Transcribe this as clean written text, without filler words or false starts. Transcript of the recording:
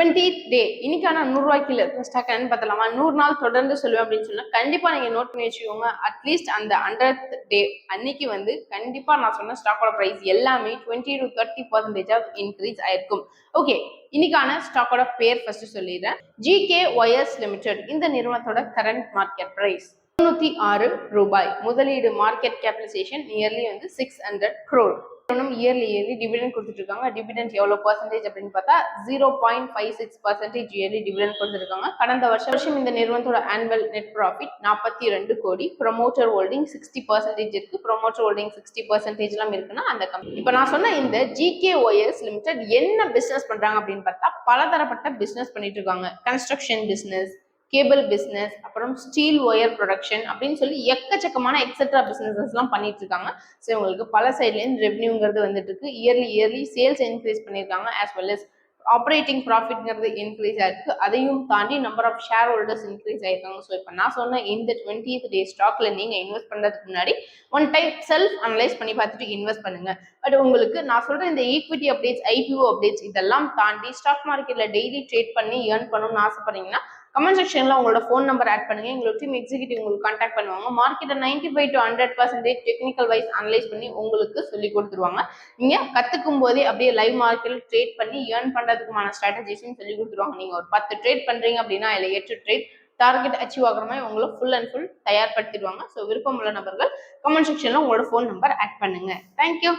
20th டே இன்னைக்கான 100 ரூபாய்க்கு stock என்னன்னு பார்த்தலாமா? 100 நாள் தொடர்ந்து சொல்லுவேன் அப்படின்னு சொன்னா கண்டிப்பா நீங்க நோட் பண்ணி வச்சுக்கோங்க. அட்லீஸ்ட் அந்த 100th டே அன்னைக்கு வந்து கண்டிப்பா நான் சொன்ன ஸ்டாக்கோட பிரைஸ் எல்லாமே 20 to 30% இன்க்ரீஸ் ஆயிருக்கும். ஓகே, இன்னைக்கான ஸ்டாக்கோட பேர் ஃபர்ஸ்ட் சொல்லிடுறேன். GKYS லிமிடெட் இந்த நிறுவனத்தோட கரண்ட் மார்க்கெட் பிரைஸ் 96 ரூபாய். முதலீடு மார்க்கெட் கேபிடலைசேஷன் நியர்லி வந்து 600 crore. இயர்லி டிவிடெண்ட் கொடுத்துட்டு இருக்காங்க. டிவிடெண்ட் எவ்வளவு பர்சன்டேஜ் அப்படின்னு பார்த்தா 0.56% இயர்லி டிவிடெண்ட் கொடுத்துருக்காங்க. கடந்த வருஷம் இந்த நிறுவனத்தோட ஆனுவல் நெட் ப்ராஃபிட் 42 கோடி. ப்ரொமோட்டர் ஹோல்டிங் 60% இருக்கு. ப்ரொமோட்டர் ஹோல்டிங் 60% எல்லாம் இருக்குன்னா அந்த கம்பெனி. இப்போ நான் சொன்ன இந்த GKYS லிமிடெட் என்ன பிசினஸ் பண்றாங்க அப்படின்னு பார்த்தா பலதரப்பட்ட பிசினஸ் பண்ணிட்டு இருக்காங்க. கன்ஸ்ட்ரக்ஷன் பிசினஸ், கேபிள் பிசினஸ், அப்புறம் ஸ்டீல் ஒயர் ப்ரொடக்ஷன் அப்படின்னு சொல்லி எக்கச்சக்கமான எக்ஸெட்ரா பிசினஸ் எல்லாம் பண்ணிட்டு இருக்காங்க. ஸோ உங்களுக்கு பல சைட்லேருந்து ரெவன்யூங்கிறது வந்துட்டு இருக்கு. இயர்லி சேல்ஸ் இன்க்ரீஸ் பண்ணியிருக்காங்க. ஆஸ் வெல் அஸ் ஆப்ரேட்டிங் ப்ராஃபிட்ங்கிறது இன்க்ரீஸ் ஆயிருக்கு. அதையும் தாண்டி number of shareholders increase ஆயிருக்காங்க. ஸோ இப்போ நான் சொன்ன இந்த 20th டே ஸ்டாக்ல நீங்க இன்வெஸ்ட் பண்றதுக்கு முன்னாடி ஒன் டைம் செல்ஃப் அனலைஸ் பண்ணி பார்த்துட்டு இன்வெஸ்ட் பண்ணுங்க. பட் உங்களுக்கு நான் சொல்ற இந்த ஈக்விட்டி அப்டேட்ஸ், IPO அப்டேட்ஸ் இதெல்லாம் தாண்டி ஸ்டாக் மார்க்கெட்ல டெய்லி ட்ரேட் பண்ணி ஏர்ன் பண்ணணும்னு ஆசைப்படுறீங்கன்னா கமெண்ட் செக்ஷன்ல உங்களோட ஃபோன் நம்பர் ஆட் பண்ணுங்க. எங்களோட டீம் எக்ஸிக்யூட்டிவ் உங்களுக்கு கான்டாக்ட் பண்ணுவாங்க. மார்க்கெட்டை 95 to 100% டெக்னிக்கல் வைஸ் அனலைஸ் பண்ணி உங்களுக்கு சொல்லி கொடுத்துருவாங்க. நீங்க கத்துக்கும் போதே அப்படியே லைவ் மார்க்கெட்ல ட்ரேட் பண்ணி ஏர்ன் பண்றதுக்குமான ஸ்ட்ராட்டஜிஸும் சொல்லி கொடுத்துருவாங்க. நீங்க ஒரு 10 ட்ரேட் பண்றீங்க அப்படின்னா அதுல 8 ட்ரேட் டார்கெட் அச்சீவ் ஆகிற மாதிரி உங்களை ஃபுல் அண்ட் ஃபுல் தயார்படுத்திடுவாங்க. ஸோ விருப்பம் உள்ள நபர்கள் கமெண்ட் செக்ஷன்ல உங்களோட ஃபோன் நம்பர் ஆட் பண்ணுங்க. தேங்க்யூ.